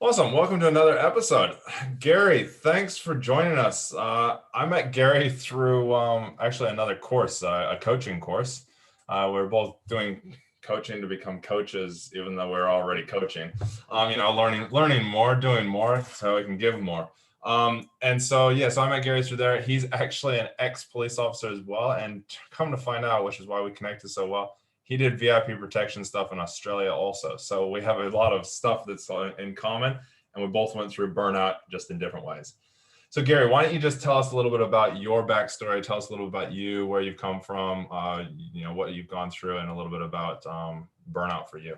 Awesome. Welcome to another episode. Gary, thanks for joining us. I met Gary through actually another course, a coaching course. We're both doing coaching to become coaches, even though we're already coaching. Learning more, doing more, so we can give more. So I met Gary through there. He's actually an ex-police officer as well, and come to find out, which is why we connected so well, he did VIP protection stuff in Australia also. So we have a lot of stuff that's in common, and we both went through burnout just in different ways. So Gary, why don't you just tell us a little bit about your backstory? Tell us a little bit about you, where you've come from, what you've gone through, and a little bit about burnout for you.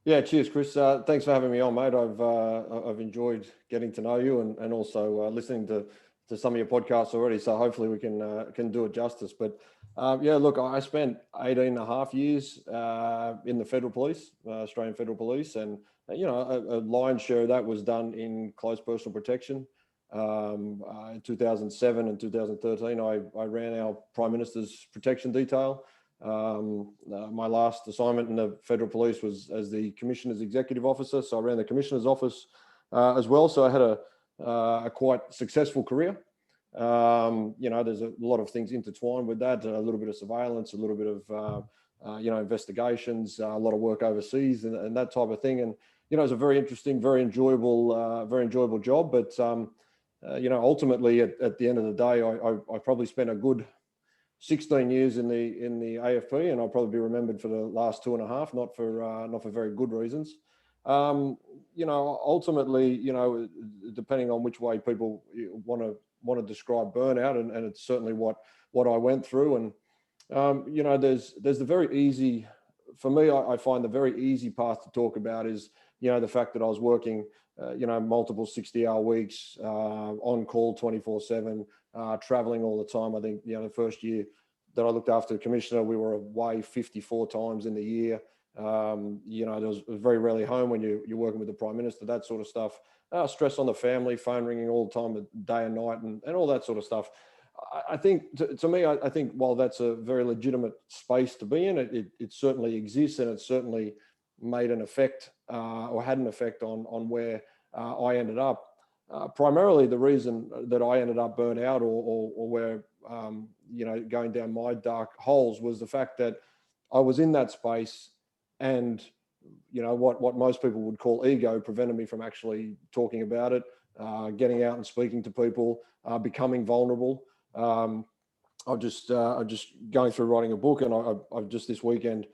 Yeah, cheers, Chris. Thanks for having me on, mate. I've enjoyed getting to know you and also listening to some of your podcasts already. So hopefully we can do it justice. But yeah, look, I spent 18 and a half years in the Federal Police, Australian Federal Police, and a lion's share of that was done in close personal protection. In 2007 and 2013, I ran our Prime Minister's protection detail. My last assignment in the Federal Police was as the Commissioner's Executive Officer, so I ran the Commissioner's Office as well. So I had a quite successful career. There's a lot of things intertwined with that, a little bit of surveillance, a little bit of investigations, a lot of work overseas and that type of thing. And it's a very interesting, very enjoyable job. But ultimately at the end of the day, I probably spent a good 16 years in the AFP, and I'll probably be remembered for the last 2.5, not for very good reasons. Ultimately, depending on which way people want to describe burnout, and it's certainly what I went through. And there's the very easy, for me, I find the very easy path to talk about is the fact that I was working multiple 60-hour weeks, on call 24/7, traveling all the time. I think, the first year that I looked after the commissioner, we were away 54 times in the year. There was very rarely home when you're working with the Prime Minister, that sort of stuff. Stress on the family, phone ringing all the time, day and night, and all that sort of stuff. I think, to me, I think while that's a very legitimate space to be in, it certainly exists, and it certainly made an effect or had an effect on where I ended up. Primarily, the reason that I ended up burnt out or where going down my dark holes was the fact that I was in that space, and what most people would call ego prevented me from actually talking about it, getting out and speaking to people, becoming vulnerable. I'm just going through writing a book, and I've just this weekend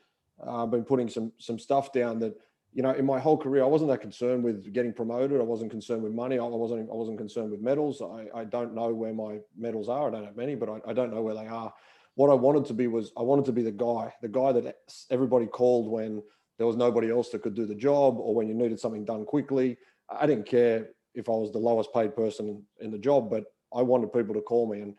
been putting some stuff down that, in my whole career, I wasn't that concerned with getting promoted. I wasn't concerned with money. I wasn't concerned with medals. I don't know where my medals are. I don't have many, but I don't know where they are. What I wanted to be the guy that everybody called when there was nobody else that could do the job, or when you needed something done quickly. I didn't care if I was the lowest paid person in the job, but I wanted people to call me. And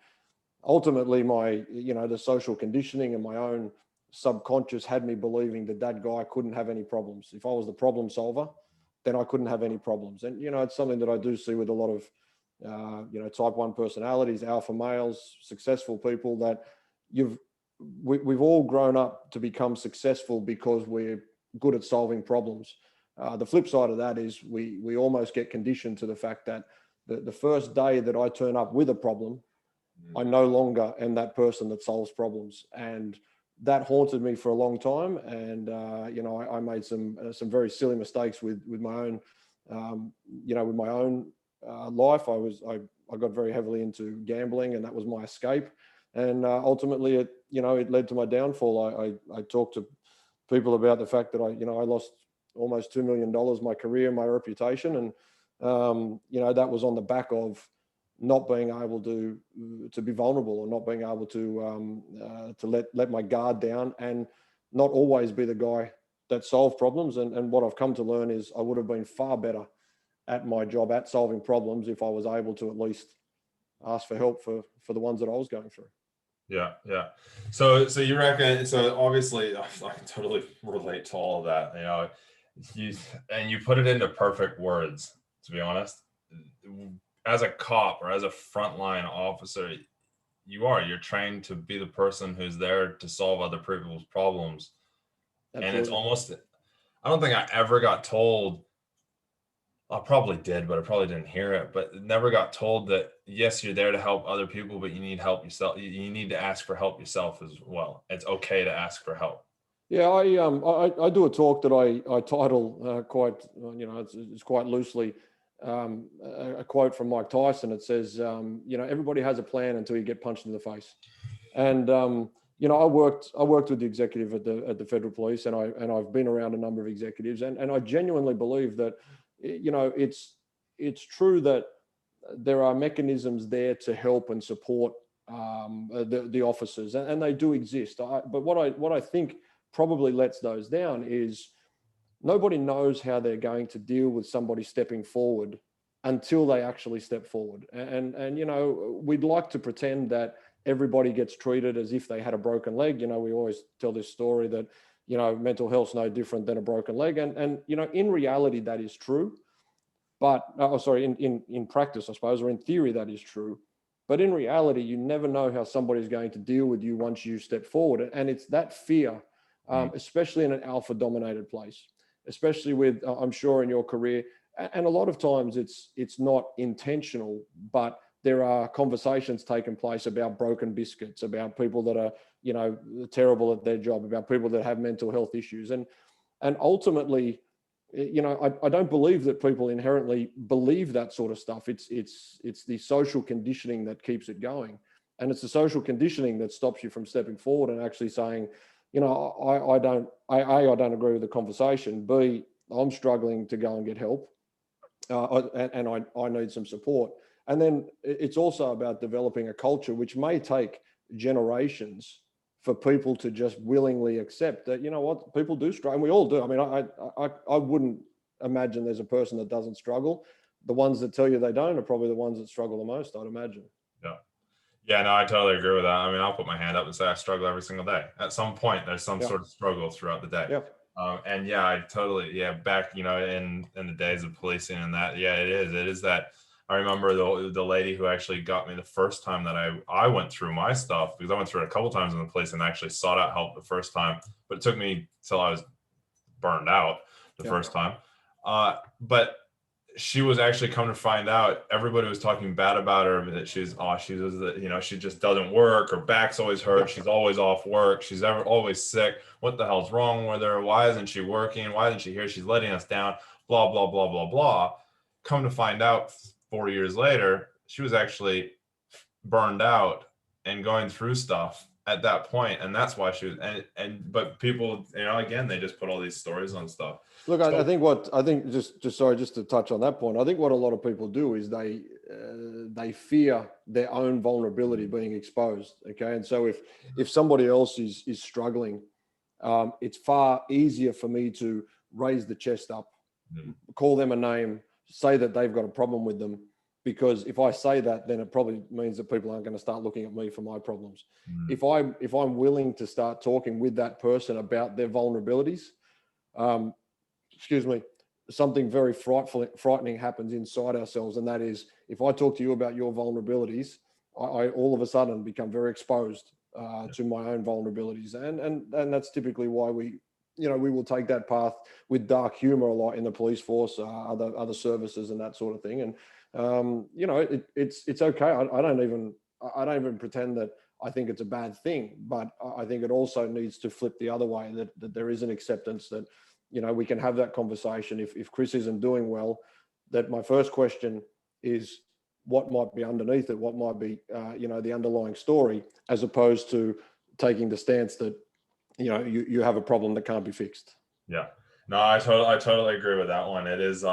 ultimately, the social conditioning and my own subconscious had me believing that guy couldn't have any problems. If I was the problem solver, then I couldn't have any problems. And it's something that I do see with a lot of type 1 personalities, alpha males, successful people, that we've all grown up to become successful because we're good at solving problems. The flip side of that is we almost get conditioned to the fact that the first day that I turn up with a problem, I no longer am that person that solves problems. And that haunted me for a long time. And, I made some very silly mistakes with my own, life. I got very heavily into gambling, and that was my escape. And ultimately it led to my downfall. I talked to people about the fact that I lost almost $2 million, my career, my reputation. And, that was on the back of not being able to be vulnerable, or not being able to let my guard down, and not always be the guy that solved problems. And what I've come to learn is I would have been far better at my job at solving problems if I was able to at least ask for help for the ones that I was going through. Yeah. So you reckon? So obviously, I can totally relate to all of that. You put it into perfect words. To be honest, as a cop or as a frontline officer, you're trained to be the person who's there to solve other people's problems. Absolutely. And it's almost, I don't think I ever got told I probably did, but I probably didn't hear it. But never got told that yes, you're there to help other people, but you need help yourself. You need to ask for help yourself as well. It's okay to ask for help. Yeah, I do a talk that I title quite it's quite loosely a quote from Mike Tyson. It says everybody has a plan until you get punched in the face. And I worked with the executive at the federal police, and I've been around a number of executives, and I genuinely believe that it's true that there are mechanisms there to help and support the officers, and they do exist. But what I think probably lets those down is nobody knows how they're going to deal with somebody stepping forward until they actually step forward. And we'd like to pretend that everybody gets treated as if they had a broken leg. We always tell this story that mental health's no different than a broken leg, and in reality that is true. But in practice, I suppose, or in theory, that is true. But in reality, you never know how somebody's going to deal with you once you step forward. And it's that fear, especially in an alpha-dominated place, especially with, I'm sure, in your career. And a lot of times it's not intentional, but there are conversations taking place about broken biscuits, about people that are, terrible at their job, about people that have mental health issues. And ultimately, I don't believe that people inherently believe that sort of stuff. It's the social conditioning that keeps it going, and it's the social conditioning that stops you from stepping forward and actually saying, I don't agree with the conversation. B, I'm struggling to go and get help, and I need some support. And then it's also about developing a culture which may take generations for people to just willingly accept that, what, people do struggle, and we all do. I mean, I wouldn't imagine there's a person that doesn't struggle. The ones that tell you they don't are probably the ones that struggle the most, I'd imagine. Yeah. Yeah, no, I totally agree with that. I mean, I'll put my hand up and say I struggle every single day. At some point, there's some Yeah. sort of struggle throughout the day. Yeah. And yeah, I totally, back, in the days of policing and that, yeah, it is that. I remember the lady who actually got me the first time that I went through my stuff, because I went through it a couple times in the police and actually sought out help the first time, but it took me till I was burned out the first time. But she was actually, come to find out, everybody was talking bad about her, that she just doesn't work, her back's always hurt, she's always off work, she's always sick, what the hell's wrong with her, why isn't she working, why isn't she here, she's letting us down, blah blah blah blah blah. Come to find out 4 years later, she was actually burned out and going through stuff at that point, and that's why she was, but people, again, they just put all these stories on stuff. Look, I think just to touch on that point, I think what a lot of people do is they fear their own vulnerability being exposed. Okay, and so if somebody else is struggling, it's far easier for me to raise the chest up, call them a name, say that they've got a problem with them, because if I say that, then it probably means that people aren't going to start looking at me for my problems. If I'm willing to start talking with that person about their vulnerabilities, something very frightening happens inside ourselves. And that is, if I talk to you about your vulnerabilities, I all of a sudden become very exposed to my own vulnerabilities. And that's typically why we will take that path with dark humor a lot in the police force, other services and that sort of thing. And, it's okay. I don't even pretend that I think it's a bad thing, but I think it also needs to flip the other way, that there is an acceptance that, we can have that conversation. If Chris isn't doing well, that my first question is what might be underneath it, what might be, the underlying story, as opposed to taking the stance that, you have a problem that can't be fixed. Yeah, no, I totally agree with that one. It is,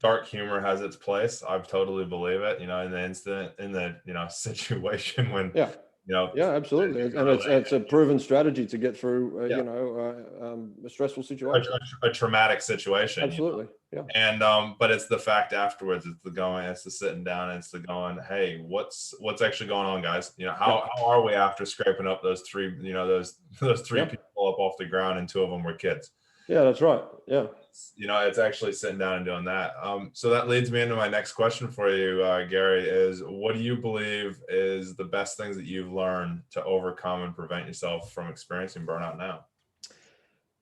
dark humor has its place. I totally believe it, in the incident, in the, situation when, yeah, absolutely. And it's a proven strategy to get through, a stressful situation. A traumatic situation. Absolutely. Yeah. And, but it's the fact afterwards, it's the sitting down, and it's the going, hey, what's actually going on, guys? How are we after scraping up those three, those three people up off the ground, and two of them were kids. Yeah, that's right. Yeah. It's actually sitting down and doing that. So that leads me into my next question for you, Gary, is what do you believe is the best things that you've learned to overcome and prevent yourself from experiencing burnout now?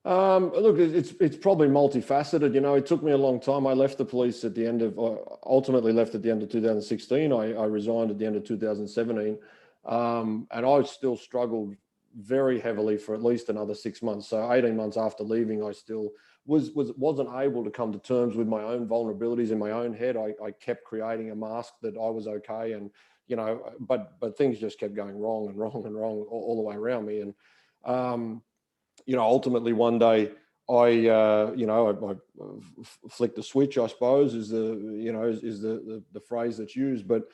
Look, it's probably multifaceted. It took me a long time. I left the police at the end of, ultimately left at the end of 2016. I resigned at the end of 2017, and I still struggled very heavily for at least another 6 months. So 18 months after leaving, I still wasn't able to come to terms with my own vulnerabilities in my own head. I kept creating a mask that I was okay, and but things just kept going wrong and wrong and wrong all the way around me, and ultimately one day I flicked the switch, I suppose, is the phrase that's used. But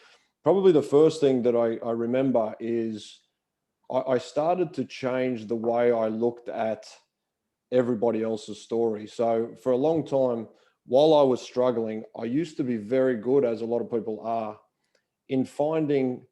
probably the first thing that I remember is I started to change the way I looked at everybody else's story. So for a long time, while I was struggling, I used to be very good, as a lot of people are, in finding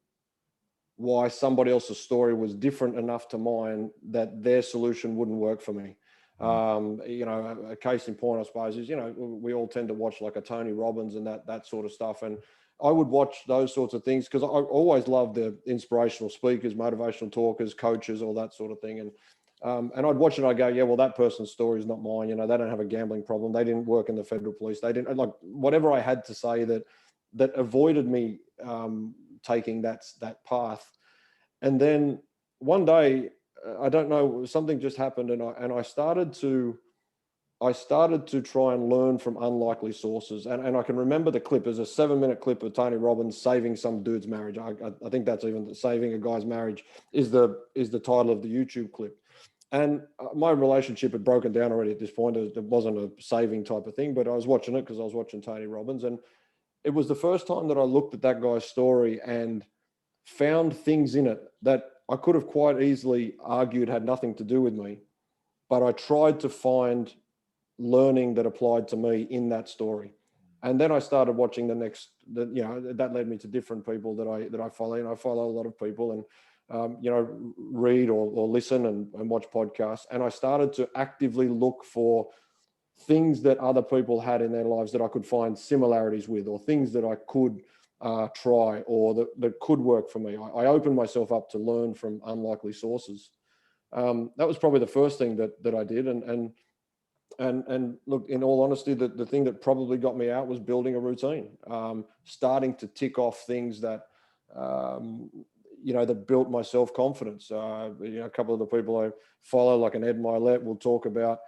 why somebody else's story was different enough to mine that their solution wouldn't work for me. A case in point, I suppose, is, we all tend to watch like a Tony Robbins and that sort of stuff. And I would watch those sorts of things because I always loved the inspirational speakers, motivational talkers, coaches, all that sort of thing. And I'd watch it and I'd go, yeah, well, that person's story is not mine. They don't have a gambling problem. They didn't work in the federal police. They didn't, like, whatever I had to say that avoided me taking that path. And then one day, I don't know, something just happened, and I started to try and learn from unlikely sources. And I can remember the clip. There's a 7-minute clip of Tony Robbins saving some dude's marriage. I think that's even saving a guy's marriage is the title of the YouTube clip. And my relationship had broken down already at this point. It wasn't a saving type of thing, but I was watching it because I was watching Tony Robbins. And it was the first time that I looked at that guy's story and found things in it that I could have quite easily argued had nothing to do with me. But I tried to find learning that applied to me in that story. And then I started watching that led me to different people that I follow. And I follow a lot of people and, read or listen and watch podcasts. And I started to actively look for things that other people had in their lives that I could find similarities with, or things that I could try, or that could work for me. I opened myself up to learn from unlikely sources. That was probably the first thing that I did. And look, in all honesty, the thing that probably got me out was building a routine, starting to tick off things that, that built my self-confidence. A couple of the people I follow, like an Ed Milet, will talk about,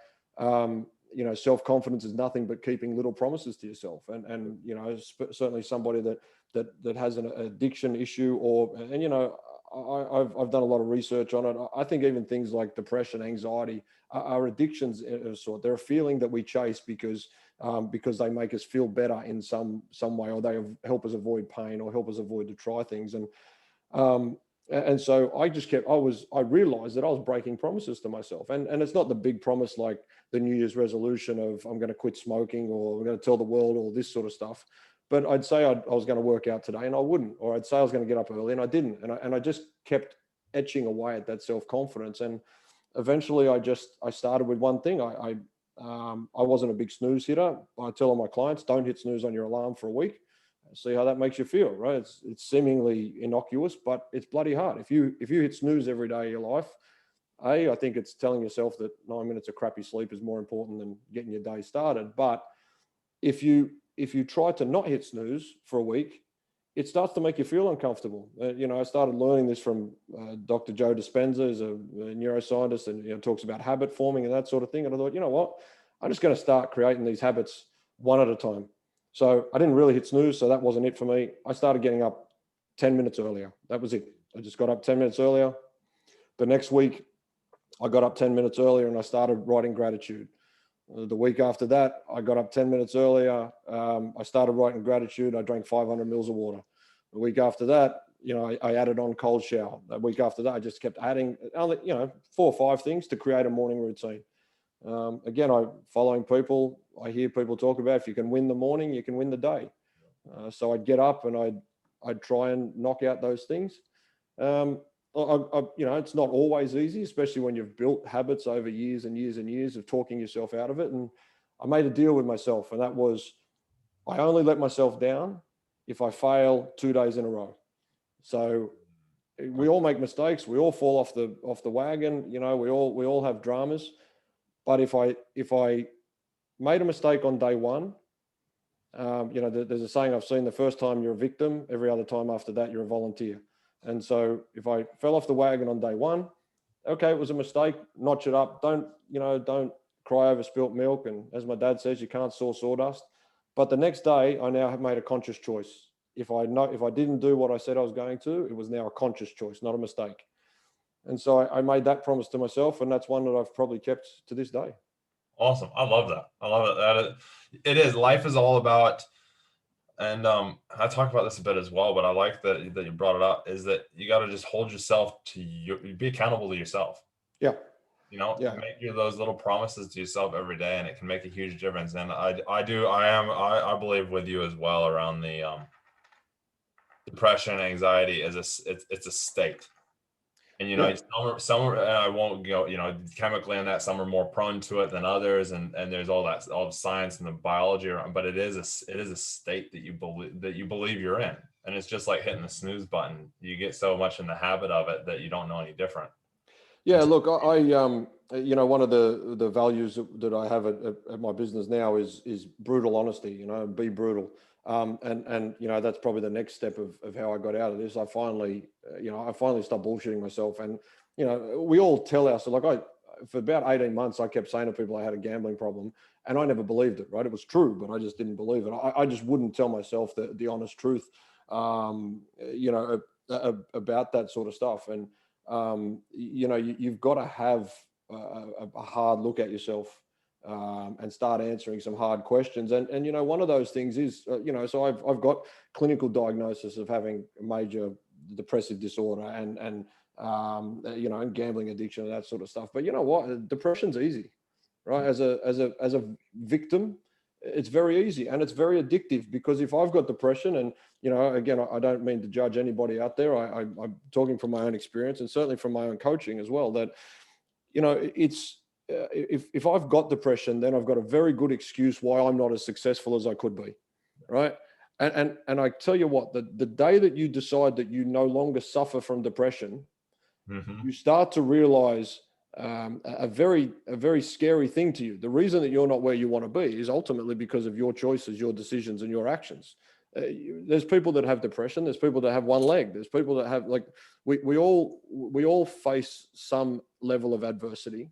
self-confidence is nothing but keeping little promises to yourself. And certainly somebody that has an addiction issue, I've done a lot of research on it. I think even things like depression, anxiety are addictions of a sort. They're a feeling that we chase because they make us feel better in some way, or they help us avoid pain or help us avoid to try things. And so I realized that I was breaking promises to myself. And it's not the big promise like the New Year's resolution of I'm going to quit smoking, or I'm going to tell the world all this sort of stuff. But I'd say I was going to work out today and I wouldn't, or I'd say I was going to get up early and I didn't. And I just kept etching away at that self-confidence. And eventually I started with one thing. I wasn't a big snooze hitter. I tell all my clients, don't hit snooze on your alarm for a week. See how that makes you feel, right? It's seemingly innocuous, but it's bloody hard. If you hit snooze every day of your life, I think it's telling yourself that 9 minutes of crappy sleep is more important than getting your day started. But if you try to not hit snooze for a week, it starts to make you feel uncomfortable. I started learning this from Dr. Joe Dispenza, who's a neuroscientist, and talks about habit forming and that sort of thing. And I thought, you know what? I'm just going to start creating these habits one at a time. So I didn't really hit snooze, so that wasn't it for me. I started getting up 10 minutes earlier. That was it. I just got up 10 minutes earlier. The next week, I got up 10 minutes earlier and I started writing gratitude. The week after that, I got up 10 minutes earlier. I started writing gratitude. I drank 500 mils of water. The week after that, I added on cold shower. The week after that, I just kept adding, 4 or 5 things to create a morning routine. Again, I'm following people. I hear people talk about if you can win the morning, you can win the day. So I'd get up and I'd try and knock out those things. It's not always easy, especially when you've built habits over years and years and years of talking yourself out of it. And I made a deal with myself, and that was I only let myself down if I fail 2 days in a row. So we all make mistakes. We all fall off the wagon. We all have dramas. But if I made a mistake on day one, there's a saying I've seen: the first time you're a victim, every other time after that you're a volunteer. And so if I fell off the wagon on day one, okay, it was a mistake, notch it up. Don't cry over spilt milk. And as my dad says, you can't saw sawdust. But the next day, I now have made a conscious choice. If I didn't do what I said I was going to, it was now a conscious choice, not a mistake. And so I made that promise to myself, and that's one that I've probably kept to this day. Awesome. I love that. I love it. It is. Life is all about, and I talk about this a bit as well, but I like that you brought it up, is that you got to just hold yourself be accountable to yourself. Yeah. Make those little promises to yourself every day, and it can make a huge difference. And I believe with you as well around the depression and anxiety it's a state. And some I won't go chemically on that, some are more prone to it than others, and there's all the science and the biology around, but it is a state that you believe you're in. And it's just like hitting the snooze button. You get so much in the habit of it that you don't know any different. Yeah, look, I one of the values that I have at my business now is brutal honesty. Be brutal. And that's probably the next step of how I got out of this. I finally stopped bullshitting myself. And we all tell ourselves, for about 18 months, I kept saying to people I had a gambling problem, and I never believed it. Right? It was true, but I just didn't believe it. I just wouldn't tell myself the honest truth, about that sort of stuff. And you've got to have a hard look at yourself. And start answering some hard questions. And one of those things is, so I've got clinical diagnosis of having a major depressive disorder and gambling addiction and that sort of stuff. But you know what? Depression's easy, right? As a victim, it's very easy, and it's very addictive, because if I've got depression, and again, I don't mean to judge anybody out there. I'm talking from my own experience, and certainly from my own coaching as well, that it's if I've got depression, then I've got a very good excuse why I'm not as successful as I could be, right? And I tell you what, the day that you decide that you no longer suffer from depression, you start to realize a very scary thing to you. The reason that you're not where you want to be is ultimately because of your choices, your decisions, and your actions. There's people that have depression. There's people that have one leg. There's people that have, like, we all face some level of adversity.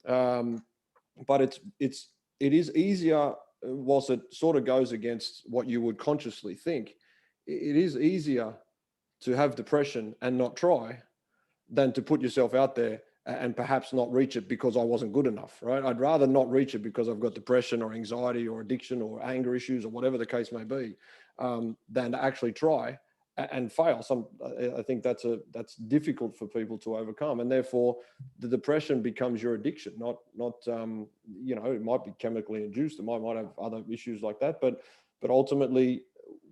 But it is easier, whilst it sort of goes against what you would consciously think, it is easier to have depression and not try than to put yourself out there and perhaps not reach it because I wasn't good enough, right? I'd rather not reach it because I've got depression or anxiety or addiction or anger issues or whatever the case may be, than to actually try and fail. I think that's difficult for people to overcome, and therefore the depression becomes your addiction. Not it might be chemically induced. It might have other issues like that, but ultimately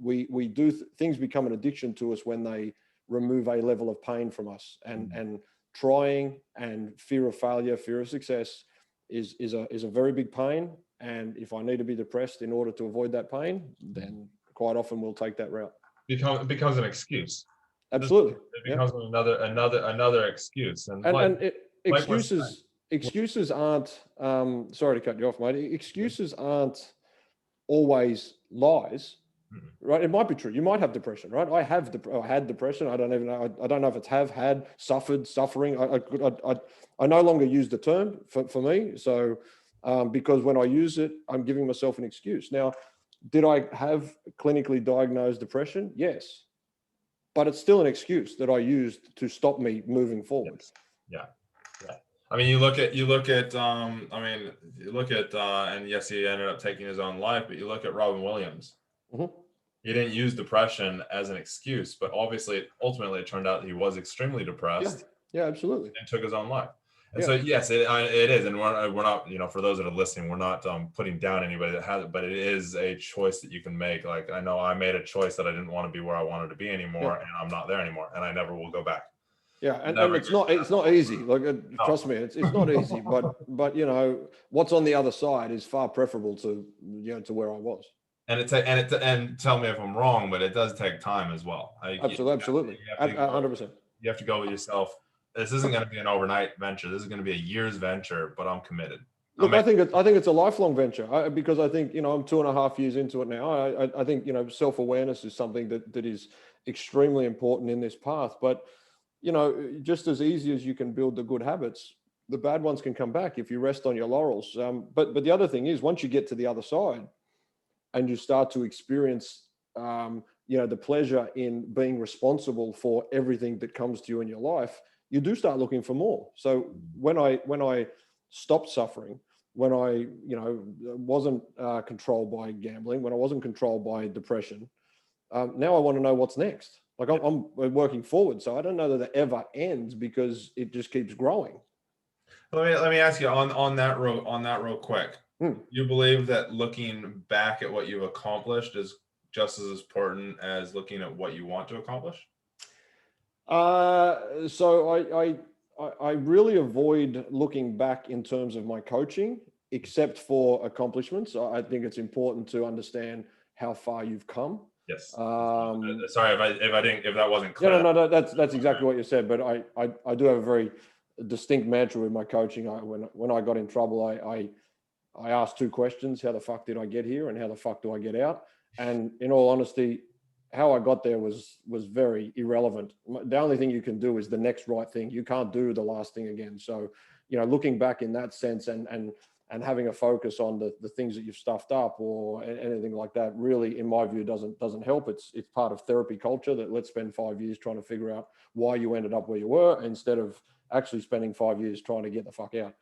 we do things become an addiction to us when they remove a level of pain from us, and trying and fear of failure, fear of success is a very big pain. And if I need to be depressed in order to avoid that pain, then quite often we'll take that route. It becomes an excuse. Absolutely. It becomes another excuse. Excuses aren't, sorry to cut you off, mate. Excuses aren't always lies, right? It might be true. You might have depression, right? I had depression. I don't even know. I don't know if it's suffering. I no longer use the term for me. So, because when I use it, I'm giving myself an excuse. Now, did I have clinically diagnosed depression? Yes. But it's still an excuse that I used to stop me moving forward. Yeah. I mean, you look at, and yes, he ended up taking his own life, but you look at Robin Williams. He didn't use depression as an excuse, but ultimately it turned out that he was extremely depressed. Yeah, absolutely. And took his own life. And so, yes, it is. And we're not, for those that are listening, we're not putting down anybody that has it, but it is a choice that you can make. Like, I know I made a choice that I didn't want to be where I wanted to be anymore, and I'm not there anymore, and I never will go back. Yeah. And it's not easy. Like, trust me, it's not easy, but what's on the other side is far preferable to where I was. And tell me if I'm wrong, but it does take time as well. Absolutely. 100%. You have to go with yourself. This isn't going to be an overnight venture. This is going to be a year's venture, but I'm committed. Look, I think it's a lifelong venture because I think, you know, I'm 2.5 years into it now. I think, you know, self-awareness is something that is extremely important in this path. But, you know, just as easy as you can build the good habits, the bad ones can come back if you rest on your laurels. But the other thing is, once you get to the other side and you start to experience, you know, the pleasure in being responsible for everything that comes to you in your life, you do start looking for more. So when I stopped suffering, when I, you know, wasn't controlled by gambling, when I wasn't controlled by depression, now I want to know what's next. Like I'm working forward, so I don't know that it ever ends because it just keeps growing. Let me ask you on that real quick. Hmm. You believe that looking back at what you've accomplished is just as important as looking at what you want to accomplish? So I really avoid looking back in terms of my coaching, except for accomplishments. I think it's important to understand how far you've come. Yes. Um, Sorry if that wasn't yeah, clear. no, that's exactly what you said. But I do have a very distinct mantra with my coaching. When I got in trouble, I asked two questions: how the fuck did I get here, and how the fuck do I get out? And in all honesty, how I got there was very irrelevant. The only thing you can do is the next right thing. You can't do the last thing again. So, you know, looking back in that sense and having a focus on the things that you've stuffed up or anything like that, really, in my view, doesn't help. It's part of therapy culture that let's spend 5 years trying to figure out why you ended up where you were instead of actually spending 5 years trying to get the fuck out.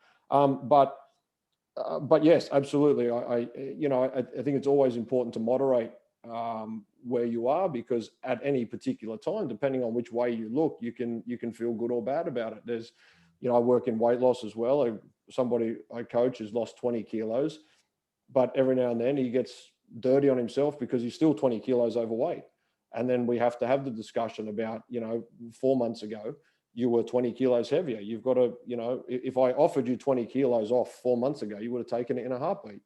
But yes, absolutely. I think it's always important to moderate where you are, because at any particular time, depending on which way you look, you can feel good or bad about it. There's, you know, I work in weight loss as well. Somebody I coach has lost 20 kilos, but every now and then he gets dirty on himself because he's still 20 kilos overweight. And then we have to have the discussion about, you know, 4 months ago, you were 20 kilos heavier. You've got to, you know, if I offered you 20 kilos off 4 months ago, you would have taken it in a heartbeat.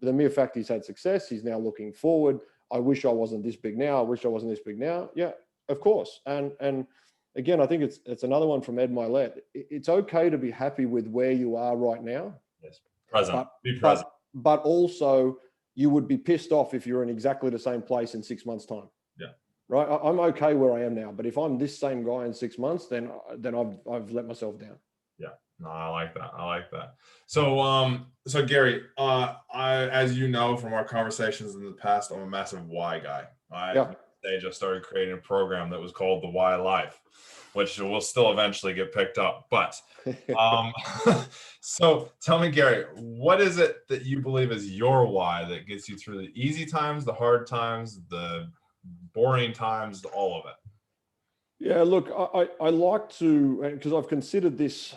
The mere fact he's had success, he's now looking forward. I wish I wasn't this big now. I wish I wasn't this big now. Yeah, of course. And again, I think it's another one from Ed Milet. It's okay to be happy with where you are right now. Yes. Present. Be present. But also you would be pissed off if you're in exactly the same place in 6 months' time. Yeah. Right. I'm okay where I am now, but if I'm this same guy in 6 months, then I've let myself down. Yeah. No, I like that. So Gary, as you know from our conversations in the past, I'm a massive why guy. I just started creating a program that was called the Why Life, which will still eventually get picked up. But so tell me, Gary, what is it that you believe is your why that gets you through the easy times, the hard times, the boring times, all of it? Yeah, look, I like to, because I've considered this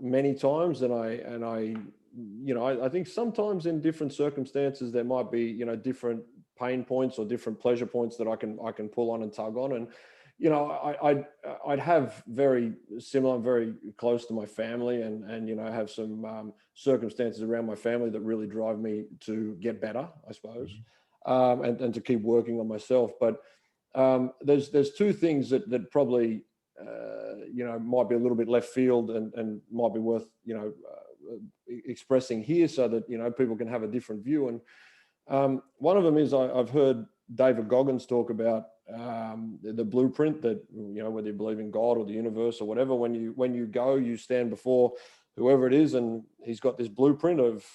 many times, and I you know, I think sometimes in different circumstances there might be, you know, different pain points or different pleasure points that I can pull on and tug on. And you know, I'd have very similar. I'm very close to my family, and you know, I have some circumstances around my family that really drive me to get better, I suppose, and to keep working on myself. But there's two things that probably you know, might be a little bit left field and might be worth, you know, expressing here so that, you know, people can have a different view. And one of them is I've heard David Goggins talk about the blueprint that, you know, whether you believe in God or the universe or whatever, when you go, you stand before whoever it is, and he's got this blueprint of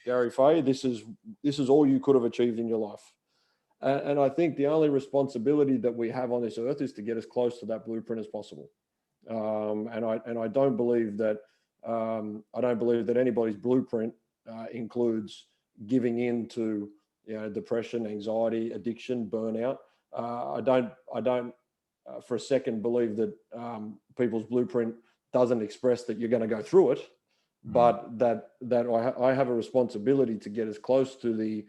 Gary Fahey. This is all you could have achieved in your life. And I think the only responsibility that we have on this earth is to get as close to that blueprint as possible. And I don't believe that anybody's blueprint includes giving in to, you know, depression, anxiety, addiction, burnout. I don't for a second believe that people's blueprint doesn't express that you're going to go through it, but that I have a responsibility to get as close to the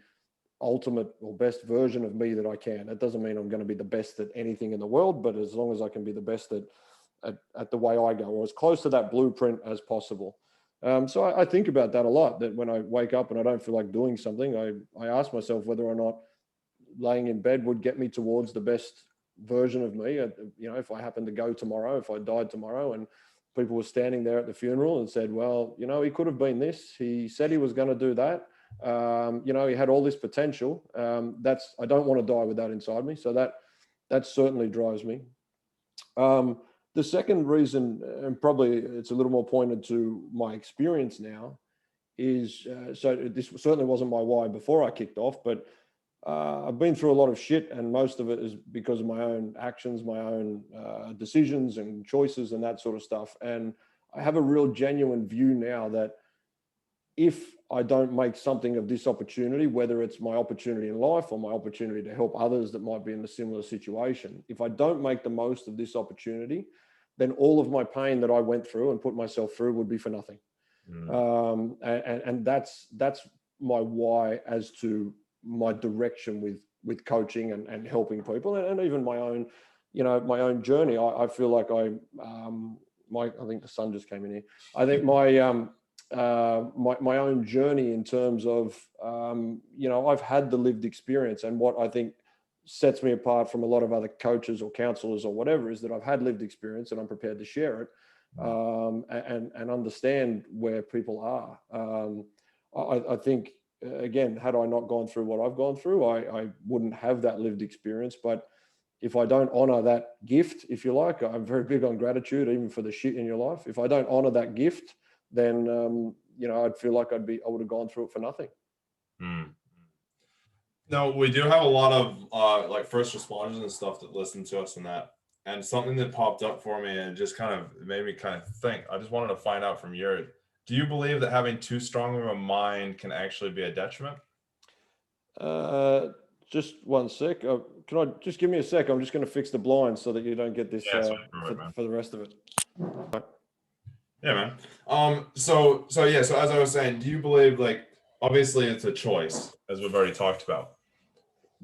ultimate or best version of me that I can. That doesn't mean I'm going to be the best at anything in the world, but as long as I can be the best at the way I go, or as close to that blueprint as possible. So I think about that a lot, that when I wake up and I don't feel like doing something, I ask myself whether or not laying in bed would get me towards the best version of me. You know, if I happen to go tomorrow, if I died tomorrow, and people were standing there at the funeral and said, well, you know, he could have been this. He said he was going to do that. You know, he had all this potential. I don't want to die with that inside me. So that certainly drives me. The second reason, and probably it's a little more pointed to my experience now, is so this certainly wasn't my why before I kicked off, but I've been through a lot of shit, and most of it is because of my own actions, my own decisions and choices and that sort of stuff. And I have a real genuine view now that if I don't make something of this opportunity, whether it's my opportunity in life or my opportunity to help others that might be in a similar situation, if I don't make the most of this opportunity, then all of my pain that I went through and put myself through would be for nothing. And that's my why as to my direction with coaching and helping people, and even my own, you know, my own journey. I feel like I think the sun just came in here. I think my own journey in terms of, you know, I've had the lived experience, and what I think sets me apart from a lot of other coaches or counselors or whatever is that I've had lived experience and I'm prepared to share it, and understand where people are. I think, again, had I not gone through what I've gone through, I wouldn't have that lived experience. But if I don't honor that gift, if you like, I'm very big on gratitude, even for the shit in your life. If I don't honor that gift, then, you know, I'd feel like I would have gone through it for nothing. Now, we do have a lot of like first responders and stuff that listen to us and that. And something that popped up for me and just kind of made me kind of think, I just wanted to find out from yours. Do you believe that having too strong of a mind can actually be a detriment? Just one sec. Can I just give me a sec? I'm just going to fix the blinds so that you don't get this for the rest of it. Yeah, man. So as I was saying, do you believe, like, obviously it's a choice, as we've already talked about,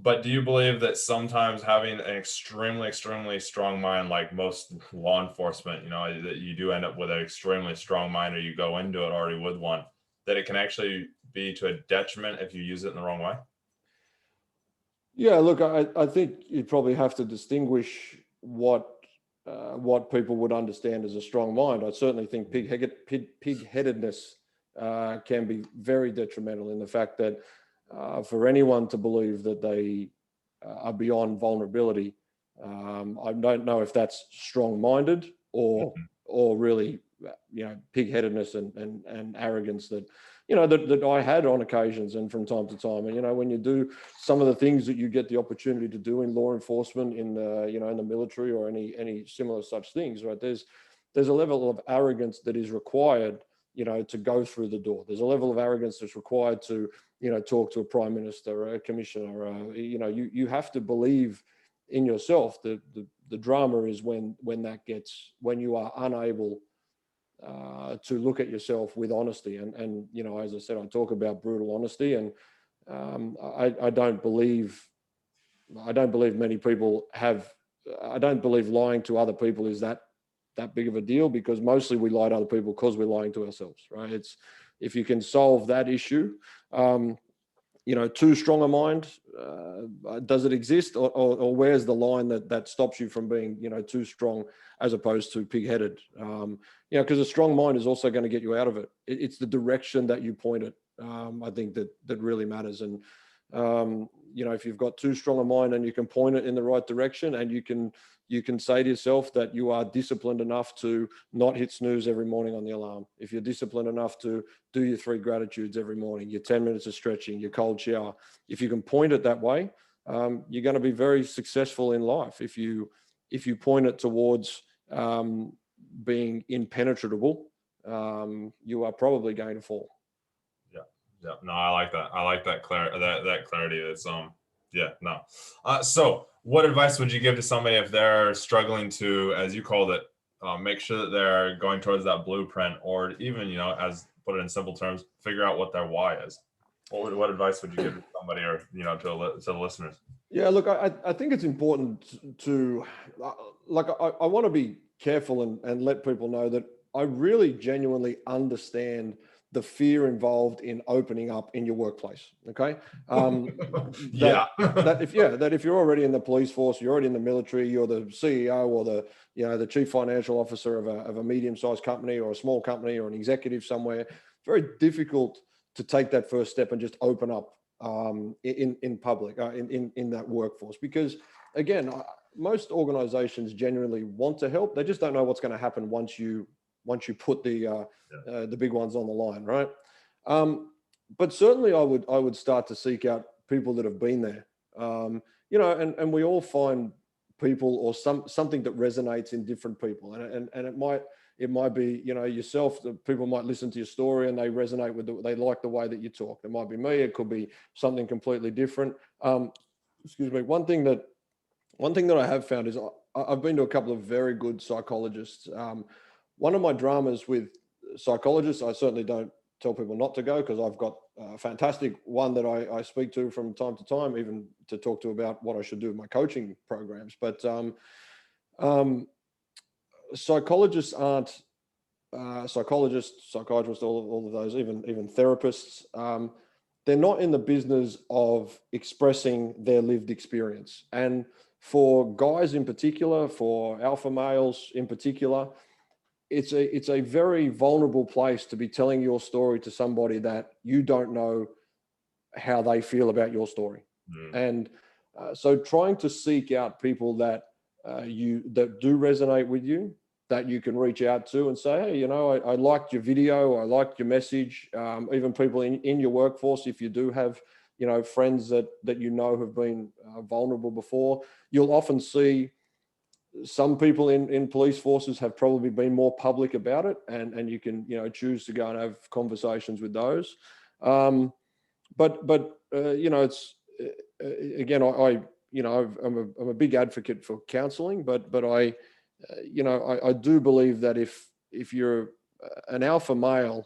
but do you believe that sometimes having an extremely, extremely strong mind, like most law enforcement, you know, that you do end up with an extremely strong mind, or you go into it already with one, that it can actually be to a detriment if you use it in the wrong way? Yeah, look, I think you'd probably have to distinguish what people would understand as a strong mind. I certainly think pig-headedness can be very detrimental in the fact that for anyone to believe that they are beyond vulnerability, I don't know if that's strong-minded or really, you know, pig-headedness and arrogance that, you know, that I had on occasions and from time to time. And, you know, when you do some of the things that you get the opportunity to do in law enforcement, in the, you know, in the military or any similar such things, right? There's a level of arrogance that is required, you know, to go through the door. There's a level of arrogance that's required to, you know, talk to a prime minister or a commissioner. You know, you have to believe in yourself. The drama is when you are unable to look at yourself with honesty. And, you know, as I said, I talk about brutal honesty, and I don't believe many people have, I don't believe lying to other people is that big of a deal, because mostly we lie to other people because we're lying to ourselves, right? It's, if you can solve that issue, you know, too strong a mind, does it exist, or where's the line that stops you from being, you know, too strong as opposed to pig-headed? You know, because a strong mind is also going to get you out of it. It's the direction that you point it. I think that really matters. And you know, if you've got too strong a mind and you can point it in the right direction, and you can say to yourself that you are disciplined enough to not hit snooze every morning on the alarm. If you're disciplined enough to do your 3 gratitudes every morning, your 10 minutes of stretching, your cold shower, if you can point it that way, you're going to be very successful in life. If you point it towards being impenetrable, you are probably going to fall. Yeah, no, I like that. I like that clarity. It's yeah, no. So what advice would you give to somebody if they're struggling to, as you called it, make sure that they're going towards that blueprint, or even, you know, as put it in simple terms, figure out what their why is? What advice would you give to somebody, or, you know, to the listeners? Yeah, look, I think it's important to, like, I want to be careful and let people know that I really genuinely understand the fear involved in opening up in your workplace. Okay. Yeah. That if you're already in the police force, you're already in the military, you're the CEO or the chief financial officer of a medium-sized company or a small company or an executive somewhere, it's very difficult to take that first step and just open up in public, in that workforce. Because again, most organizations genuinely want to help. They just don't know what's going to happen once you put the big ones on the line, right? But certainly I would start to seek out people that have been there, and we all find people or something that resonates in different people, and it might be yourself. That people might listen to your story and they resonate with they like the way that you talk. It might be me. It could be something completely different. Excuse me. One thing that I have found is I've been to a couple of very good psychologists. One of my dramas with psychologists, I certainly don't tell people not to go, because I've got a fantastic one that I speak to from time to time, even to talk to about what I should do with my coaching programs. But psychologists aren't psychologists, psychiatrists, all of those, even therapists. They're not in the business of expressing their lived experience. And for guys in particular, for alpha males in particular, it's a very vulnerable place to be telling your story to somebody that you don't know how they feel about your story. And so trying to seek out people that do resonate with you, that you can reach out to and say, hey, I liked your video, I liked your message. Even people in your workforce, if you do have friends that have been vulnerable before, you'll often see some people in police forces have probably been more public about it, and you can choose to go and have conversations with those. But it's again, I'm a big advocate for counseling, but I do believe that if you're an alpha male,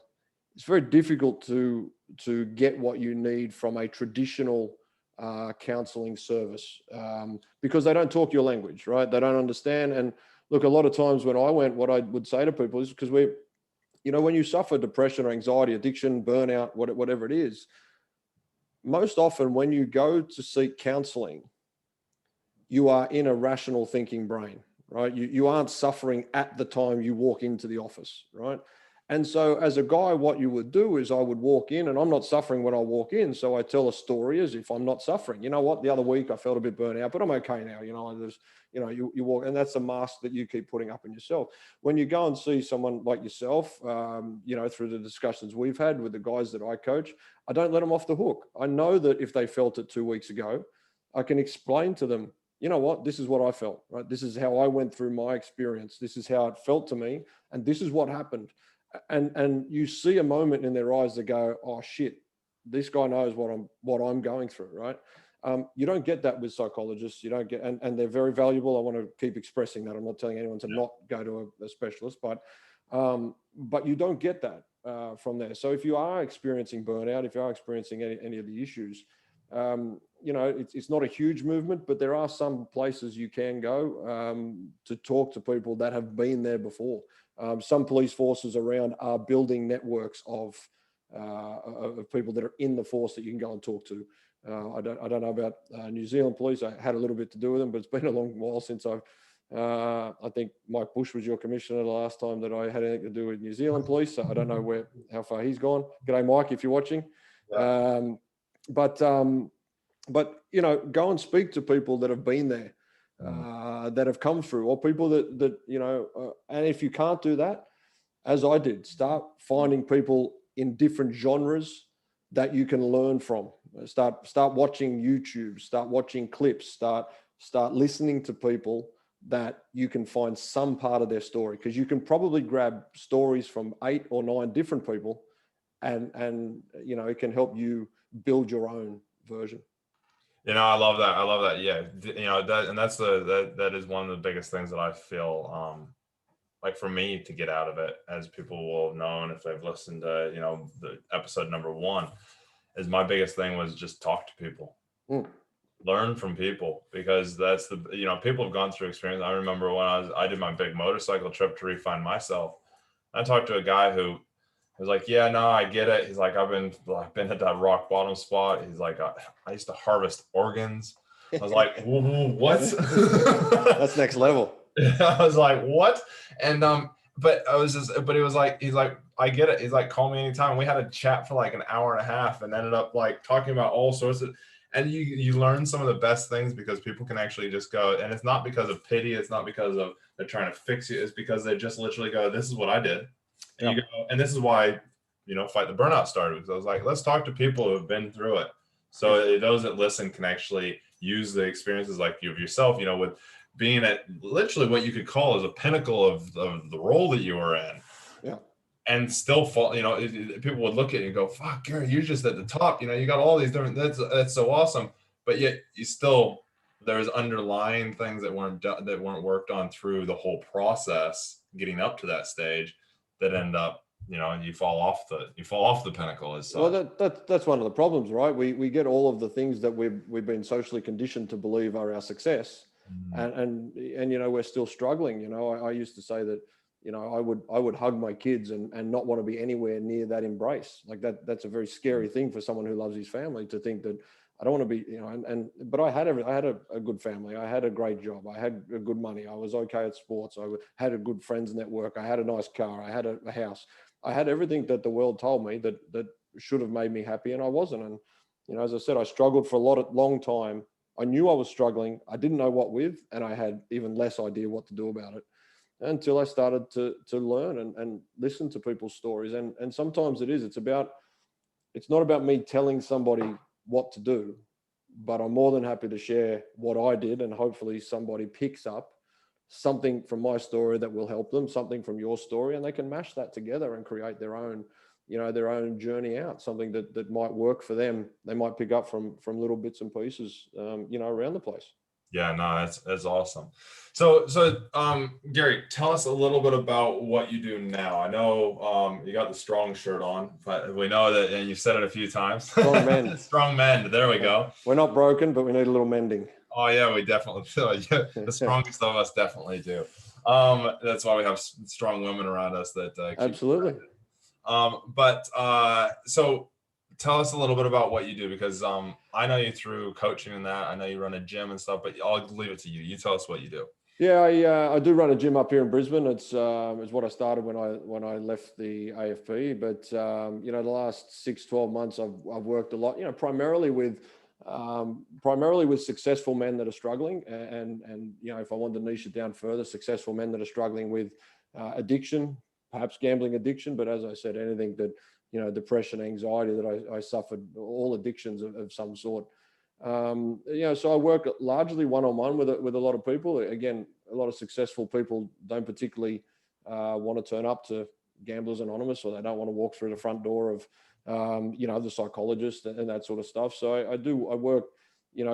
it's very difficult to get what you need from a traditional counseling service, because they don't talk your language, right? They don't understand. And look, a lot of times when I went, what I would say to people is, because when you suffer depression or anxiety, addiction, burnout, whatever it is, most often when you go to seek counseling, you are in a rational thinking brain, right? You aren't suffering at the time you walk into the office, right? And so as a guy, what you would do is I would walk in, and I'm not suffering when I walk in. So I tell a story as if I'm not suffering. You know what? The other week I felt a bit burnt out, but I'm okay now. You walk, and that's a mask that you keep putting up on yourself. When you go and see someone like yourself, through the discussions we've had with the guys that I coach, I don't let them off the hook. I know that if they felt it 2 weeks ago, I can explain to them, you know what, this is what I felt, right? This is how I went through my experience. This is how it felt to me. And this is what happened. And you see a moment in their eyes that go, oh shit, this guy knows what I'm going through, right? You don't get that with psychologists. You don't get, and they're very valuable. I want to keep expressing that. I'm not telling anyone to not go to a specialist, but you don't get that from there. So if you are experiencing burnout, if you are experiencing any of the issues, it's not a huge movement, but there are some places you can go to talk to people that have been there before. Some police forces around are building networks of people that are in the force that you can go and talk to. I don't know about New Zealand police. I had a little bit to do with them, but it's been a long while since I think Mike Bush was your commissioner the last time that I had anything to do with New Zealand police. So I don't know how far he's gone. G'day, Mike, if you're watching. Yeah. But go and speak to people that have been there, that have come through, or people that and if you can't do that, as I did, start finding people in different genres that you can learn from. Start watching YouTube, start watching clips, start listening to people that you can find some part of their story, because you can probably grab stories from 8 or 9 different people, and it can help you build your own version. I love that. I love that. Yeah. That is one of the biggest things that I feel, like for me to get out of it, as people will have known if they've listened to, the episode number 1, is my biggest thing was just talk to people, learn from people, because that's people have gone through experience. I remember when I did my big motorcycle trip to refine myself. I talked to a guy who was like, yeah, no, I get it. He's like, I've been at that rock bottom spot. He's like, I used to harvest organs. I was like, what? That's next level. I was like, what? And but he was like, he's like, I get it. He's like, call me anytime. We had a chat for like an hour and a half and ended up like talking about all sorts of, and you learn some of the best things because people can actually just go, and it's not because of pity, it's not because of they're trying to fix you, it's because they just literally go, this is what I did. And you go, and this is why, Fight the Burnout started, because I was like, let's talk to people who have been through it. So those that listen can actually use the experiences like you of yourself, with being at literally what you could call as a pinnacle of the role that you were in. Yeah. And still fall, people would look at you and go, fuck, Gary, you're just at the top. You got all these different, that's so awesome. But yet there's underlying things that weren't worked on through the whole process, getting up to that stage, that end up, you fall off the pinnacle as such. Well, that's one of the problems, right? We get all of the things that we've been socially conditioned to believe are our success. And we're still struggling. I used to say that, I would hug my kids and not want to be anywhere near that embrace. Like that's a very scary thing for someone who loves his family, to think that I don't want to be, but I had a good family. I had a great job. I had a good money. I was okay at sports. I had a good friends network. I had a nice car. I had a house. I had everything that the world told me that should have made me happy, and I wasn't. And, as I said, I struggled for a long time. I knew I was struggling. I didn't know what with, and I had even less idea what to do about it, until I started to learn and listen to people's stories. And sometimes it's not about me telling somebody what to do, but I'm more than happy to share what I did, and hopefully somebody picks up something from my story that will help them, something from your story, and they can mash that together and create their own journey out, something that might work for them. They might pick up from little bits and pieces, around the place. Yeah, no, that's awesome. So, Gary, tell us a little bit about what you do now. I know you got the strong shirt on, but we know that, and you've said it a few times. Strong men. Strong men. There we go. We're not broken, but we need a little mending. Oh yeah, we definitely feel the strongest of us definitely do. That's why we have strong women around us that absolutely. So tell us a little bit about what you do, because I know you through coaching and that. I know you run a gym and stuff, but I'll leave it to you. You tell us what you do. Yeah, I do run a gym up here in Brisbane. It's what I started when I left the AFP. But the last 6-12 months, I've worked a lot. Primarily with successful men that are struggling, and if I wanted to niche it down further, successful men that are struggling with addiction, perhaps gambling addiction, but as I said, anything that depression, anxiety that I suffered, all addictions of some sort. So I work largely one-on-one with a lot of people. Again, a lot of successful people don't particularly want to turn up to Gamblers Anonymous, or they don't want to walk through the front door of the psychologist and that sort of stuff. So I work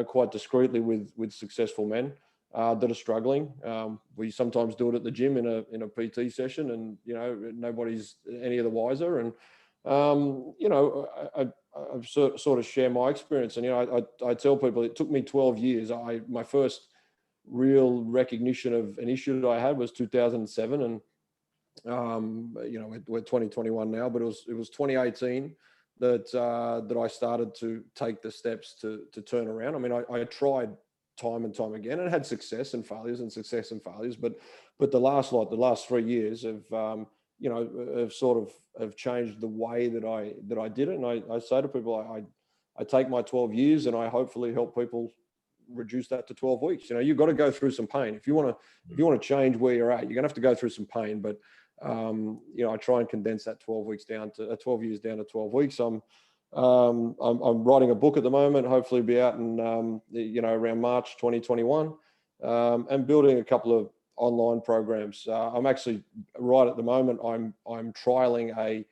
quite discreetly with successful men that are struggling. We sometimes do it at the gym in a PT session, and nobody's any of the wiser. And I sort of share my experience. And I tell people it took me 12 years. My first real recognition of an issue that I had was 2007, and we're 2021 now, but it was 2018 that I started to take the steps to turn around. I mean, I tried time and time again, and had success and failures, but the last 3 years have sort of changed the way that I did it. And I say to people, I take my 12 years and I hopefully help people reduce that to 12 weeks. You've got to go through some pain. If you want to change where you're at, you're gonna have to go through some pain. But I try and condense that 12 years down to 12 weeks. I'm writing a book at the moment, hopefully be out in around March 2021, and building a couple of online programs. I'm actually right at the moment, I'm trialing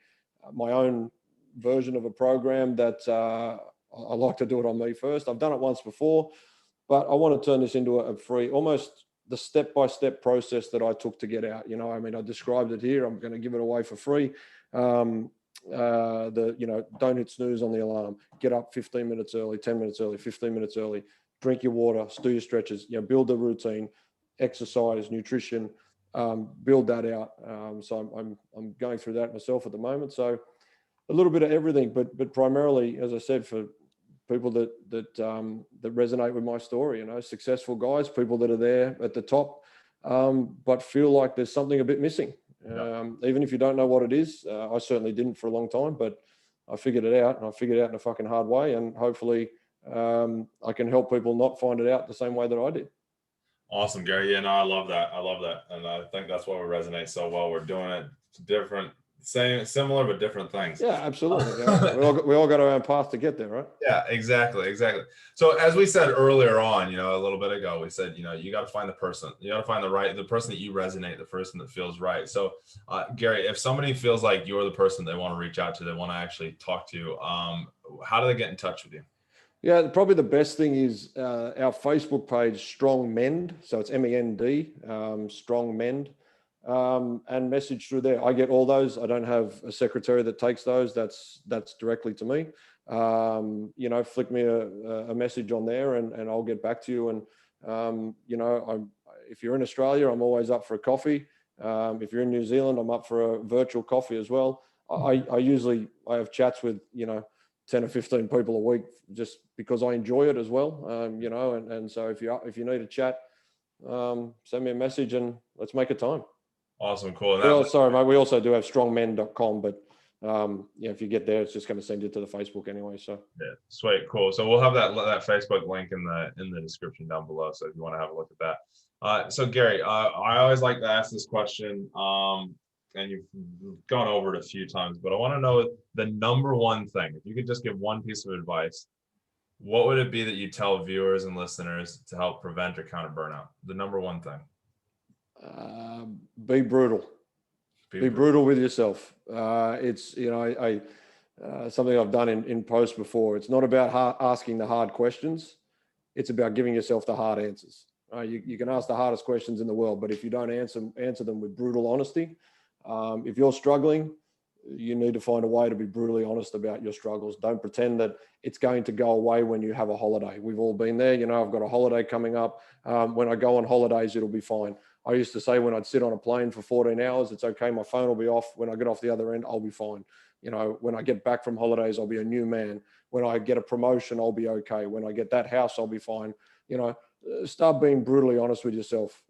my own version of a program that I like to do it on me first. I've done it once before, but I want to turn this into a free, almost the step-by-step process that I took to get out. I described it here. I'm going to give it away for free. Don't hit snooze on the alarm. Get up 15 minutes early, 10 minutes early, 15 minutes early. Drink your water, do your stretches. Build a routine, exercise, nutrition, build that out. So I'm going through that myself at the moment. So a little bit of everything, but primarily, as I said, for people that resonate with my story, successful guys, people that are there at the top, but feel like there's something a bit missing. Even if you don't know what it is, I certainly didn't for a long time, but I figured it out, and I figured it out in a fucking hard way. And hopefully I can help people not find it out the same way that I did. Awesome, Gary. Yeah, no, I love that. I love that. And I think that's why we resonate so well. We're doing it different, similar, but different things. Yeah, absolutely. Yeah. We all got our own path to get there, right? Yeah, exactly. So as we said earlier on, a little bit ago, we said, you got to find the person. You got to find the person that you resonate, the person that feels right. So Gary, if somebody feels like you're the person they want to reach out to, they want to actually talk to, how do they get in touch with you? Yeah, probably the best thing is our Facebook page, Strong Mend. So it's MEND, Strong Mend, and message through there. I get all those. I don't have a secretary that takes those. That's directly to me. Flick me a message on there, and I'll get back to you. And if you're in Australia, I'm always up for a coffee. If you're in New Zealand, I'm up for a virtual coffee as well. I have chats with 10 or 15 people a week, just because I enjoy it as well. And so if you need a chat, send me a message and let's make a time. Awesome. Cool. Sorry, mate. We also do have strongmen.com, but if you get there, it's just going to send you to the Facebook anyway. So yeah, sweet. Cool. So we'll have that Facebook link in the description down below. So if you want to have a look at that. So Gary, I always like to ask this question, and you've gone over it a few times, but I want to know the number one thing. If you could just give one piece of advice, what would it be that you tell viewers and listeners to help prevent or counter burnout? The number one thing. Be brutal. Be brutal with yourself. It's something I've done in post before. It's not about asking the hard questions. It's about giving yourself the hard answers. You can ask the hardest questions in the world, but if you don't answer them with brutal honesty, if you're struggling, you need to find a way to be brutally honest about your struggles. Don't pretend that it's going to go away when you have a holiday. We've all been there. I've got a holiday coming up. When I go on holidays, it'll be fine. I used to say when I'd sit on a plane for 14 hours, it's okay. My phone will be off. When I get off the other end, I'll be fine. When I get back from holidays, I'll be a new man. When I get a promotion, I'll be okay. When I get that house, I'll be fine. Start being brutally honest with yourself.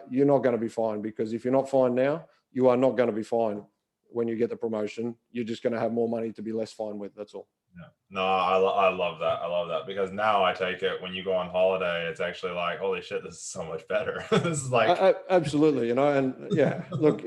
You're not going to be fine, because if you're not fine now, you are not going to be fine when you get the promotion. You're just going to have more money to be less fine with. That's all. Yeah. No, I love that. I love that, because now I take it when you go on holiday, it's actually like, holy shit, this is so much better. This is like absolutely, and yeah, look,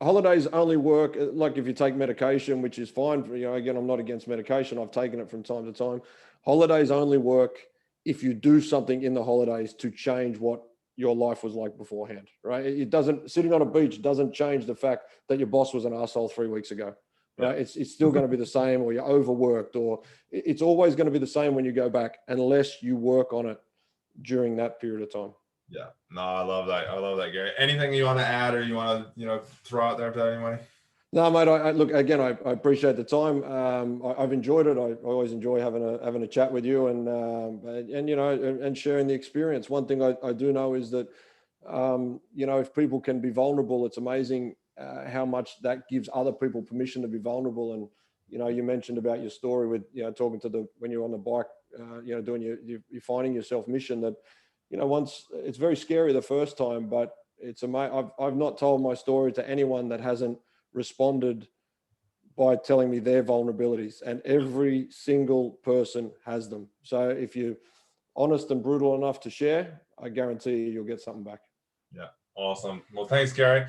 holidays only work like if you take medication, which is fine. Again, I'm not against medication. I've taken it from time to time. Holidays only work if you do something in the holidays to change what your life was like beforehand, right? It doesn't, sitting on a beach doesn't change the fact that your boss was an asshole 3 weeks ago, right? Yeah. It's still going to be the same, or you're overworked, or it's always going to be the same when you go back, unless you work on it during that period of time. Yeah, no, I love that, Gary. Anything you want to add, or you want to, throw out there to anybody? No, mate. Look, again, I appreciate the time. I've enjoyed it. I always enjoy having a chat with you, and sharing the experience. One thing I do know is that if people can be vulnerable, it's amazing how much that gives other people permission to be vulnerable. And you mentioned about your story with talking to when you're on the bike, doing you're finding yourself mission. That once, it's very scary the first time, but it's amazing. I've not told my story to anyone that hasn't responded by telling me their vulnerabilities, and every single person has them. So if you're honest and brutal enough to share, I guarantee you'll get something back. Yeah, awesome. Well, thanks, Gary.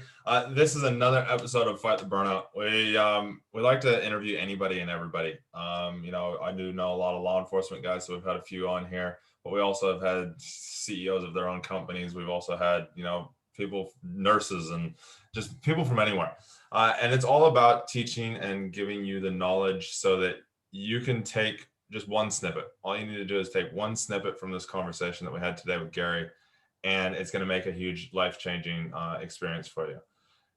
This is another episode of Fight the Burnout. We like to interview anybody and everybody. I do know a lot of law enforcement guys, so we've had a few on here, but we also have had CEOs of their own companies. We've also had people, nurses, and just people from anywhere. And it's all about teaching and giving you the knowledge so that you can take just one snippet. All you need to do is take one snippet from this conversation that we had today with Gary, and it's going to make a huge life-changing experience for you.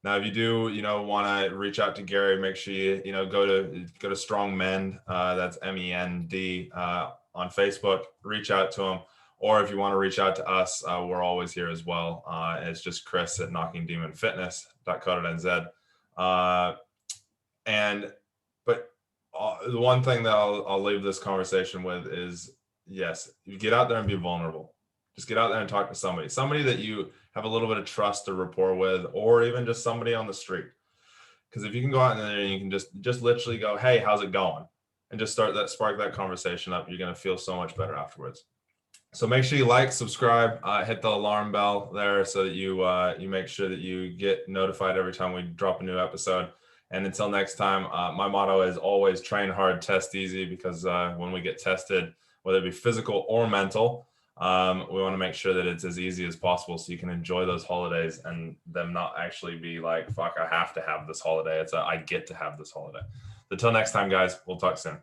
Now, if you do, want to reach out to Gary, make sure you, go to Strong Mend. That's MEND on Facebook. Reach out to him. Or if you want to reach out to us, we're always here as well. It's just Chris at knockingdemonfitness.co.nz. But the one thing that I'll leave this conversation with is, yes, you get out there and be vulnerable. Just get out there and talk to somebody that you have a little bit of trust or rapport with, or even just somebody on the street. Because if you can go out there and you can just literally go, hey, how's it going? And just spark that conversation up, you're going to feel so much better afterwards. So make sure you like, subscribe, hit the alarm bell there so that you make sure that you get notified every time we drop a new episode. And until next time, my motto is always train hard, test easy, because when we get tested, whether it be physical or mental, we want to make sure that it's as easy as possible so you can enjoy those holidays and them not actually be like, fuck, I have to have this holiday. It's I get to have this holiday. Until next time, guys, we'll talk soon.